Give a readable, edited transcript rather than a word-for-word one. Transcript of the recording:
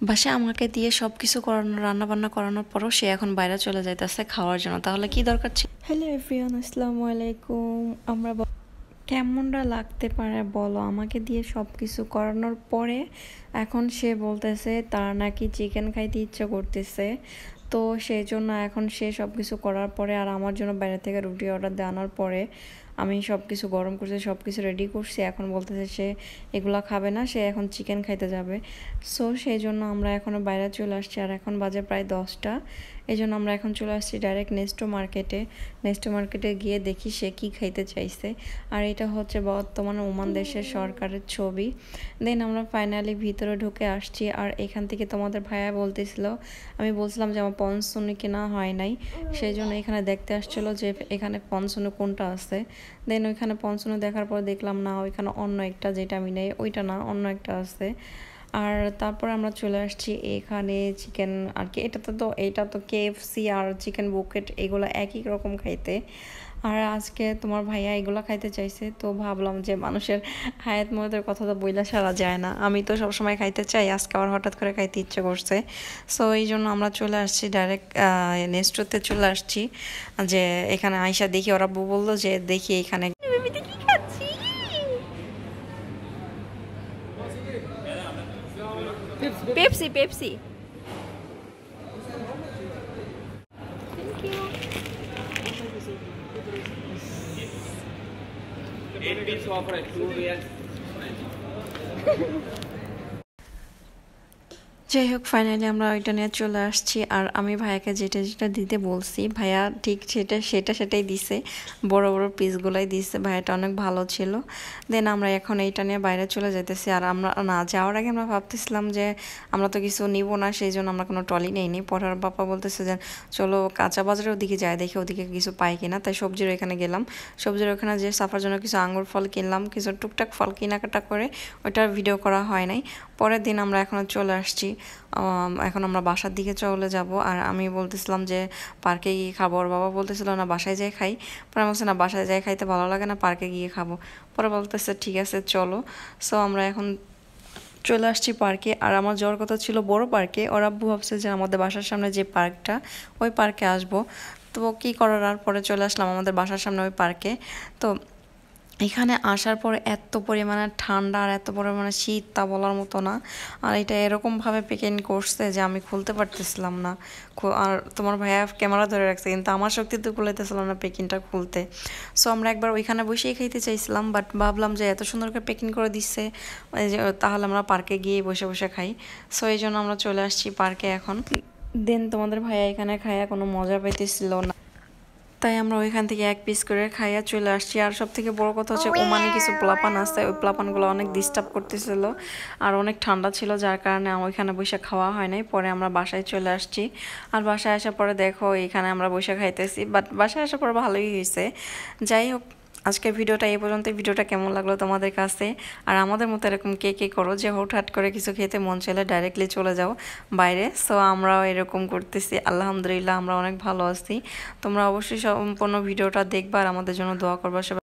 বাসায় আমাকে দিয়ে সবকিছু করানো, রান্না বান্না করানোর পরও সে এখন বাইরে চলে যাইতেছে খাওয়ার জন্য। তাহলে কি দরকার ছিল? হ্যালো এভরিওয়ান, আসসালামু আলাইকুম। আমরা কেমনটা লাগতে পারে বলো, আমাকে দিয়ে সব কিছু করানোর পরে এখন সে বলতেছে তার নাকি চিকেন খাইতে ইচ্ছে করতেছে। তো সেই জন্য এখন সে সব কিছু করার পরে আর আমার জন্য বাইরে থেকে রুটি অর্ডার দেওয়ানোর পরে আমি সব কিছু গরম করছি, সব কিছু রেডি করছি। এখন বলতেছে সে এগুলা খাবে না, সে এখন চিকেন খাইতে যাবে। সো সেই জন্য আমরা এখনও বাইরে চলে আসছি আর এখন বাজে প্রায় 10টা। এই জন্য আমরা এখন চলে আসছি ডাইরেক্ট নেস্টো মার্কেটে। নেস্টো মার্কেটে গিয়ে দেখি সে কি খাইতে চাইছে। আর এটা হচ্ছে বর্তমানে ওমান দেশের সরকারের ছবি। দেন আমরা ফাইনালি ভিতরে ঢুকে আসছি। আর এখান থেকে তোমাদের ভাইয়া বলতেছিল, আমি বলছিলাম যে আমার পনসুনি কেনা হয় নাই, সেই জন্য এখানে দেখতে আসছিলো যে এখানে পনসুনি কোনটা আছে। দেন ওইখানে পনসুনি দেখার পর দেখলাম না, ওইখানে অন্য একটা, যেটা আমি নেই ওইটা না, অন্য একটা আছে। আর তারপর আমরা চলে আসছি এখানে চিকেন আর কি, এটা তো কেএফসি আর চিকেন বুকেট এগুলো একই রকম খাইতে। আর আজকে তোমার ভাইয়া এগুলো খাইতে চাইছে, তো ভাবলাম যে মানুষের হায়াত মতের কথা তো বইলা সারা যায় না, আমি তো সবসময় খাইতে চাই, আজকে আবার হঠাৎ করে খাইতে ইচ্ছে করছে। সো এই জন্য আমরা চলে আসছি ডাইরেক্ট নেস্টোতে চলে আসছি। যে এখানে আইসা দেখি ওরা বললো যে দেখি এখানে Pepsi Pepsi. Eight piece offer, 2 real. যাই হোক, ফাইনালি আমরা ওইটা নিয়ে চলে আসছি। আর আমি ভাইয়াকে যেটা যেটা দিতে বলছি, ভাইয়া ঠিক সেটাই দিছে, বড় বড় পিসগুলাই দিছে। ভাইয়াটা অনেক ভালো ছিল। দেন আমরা এখন এইটা নিয়ে বাইরে চলে যেতেছি। আর আমরা না যাওয়ার আগে আমরা ভাবতেছিলাম যে আমরা তো কিছু নিব না, সেই জন্য আমরা কোনো ট্রলি নেইনি। পরে আর বাবা বলতেছে যে চলো কাঁচা বাজারের ওদিকে যাই, দেখি ওদিকে কিছু পাই কিনা। তাই সবজির ওইখানে গেলাম। সবজির ওখানে যে সাফার জন্য কিছু আঙ্গুর ফল কিনলাম, কিছু টুকটাক ফল কেনাকাটা করে ওইটার ভিডিও করা হয় নাই। পরের দিন আমরা এখনও চলে আসছি। এখন আমরা বাসার দিকে চলে যাব। আর আমি বলতেছিলাম যে পার্কে গিয়ে খাবো, ওর বাবা বলতেছিল না বাসায় যাই খাই। পরে আমি বলছি না, বাসায় যাই খাইতে ভালো লাগে না, পার্কে গিয়ে খাবো। পরে বলতেছে ঠিক আছে চলো। সো আমরা এখন চলে আসছি পার্কে। আর আমার যাওয়ার কথা ছিল বড় পার্কে, ওর আব্বু ভাবছে যে আমাদের বাসার সামনে যে পার্কটা, ওই পার্কে আসবো। তো কী করার, আর পরে চলে আসলাম আমাদের বাসার সামনে ওই পার্কে। তো এখানে আসার পরে এত পরিমাণে ঠান্ডা আর এত পরিমাণে শীত, তা বলার মতো না। আর এটা এরকমভাবে প্যাকিং করছে যে আমি খুলতে পারতেছিলাম না। আর তোমার ভাইয়া ক্যামেরা ধরে রাখছে, কিন্তু আমার শক্তিতে খুলাইতেছিল না প্যাকিংটা খুলতে। সো আমরা একবার ওইখানে বসেই খাইতে চাইছিলাম, বাট ভাবলাম যে এত সুন্দর করে প্যাকিং করে দিচ্ছে, তাহলে আমরা পার্কে গিয়ে বসে বসে খাই। সো এই জন্য আমরা চলে আসছি পার্কে এখন। দেন তোমাদের ভাইয়া এখানে খাইয়া কোনো মজা পাইতেছিল না, তাই আমরা ওইখান থেকে এক পিস করে খাইয়া চলে আসছি। আর সব থেকে বড় কথা হচ্ছে ওমানে কিছু প্লাপান আছে, ওই প্লাপানগুলো অনেক ডিস্টার্ব করতেছিল আর অনেক ঠান্ডা ছিল, যার কারণে ওইখানে বসে খাওয়া হয় নাই। পরে আমরা বাসায় চলে আসছি। আর বাসায় আসার পরে দেখো এখানে আমরা বসে খাইতেছি, বাট বাসায় আসার পরে ভালোই হয়েছে। যাই হোক, আজকের ভিডিওটা এই পর্যন্ত। ভিডিওটা কেমন লাগলো তোমাদের কাছে? আর আমাদের মতো এরকম কে কে করো যে হুটহাট করে কিছু খেতে মন চাইলে ডাইরেক্টলি চলে যাও বাইরে? সো আমরাও এরকম করতেছি, আলহামদুলিল্লাহ আমরা অনেক ভালো আছি। তোমরা অবশ্যই সম্পূর্ণ ভিডিওটা দেখবা আর আমাদের জন্য দোয়া করবা।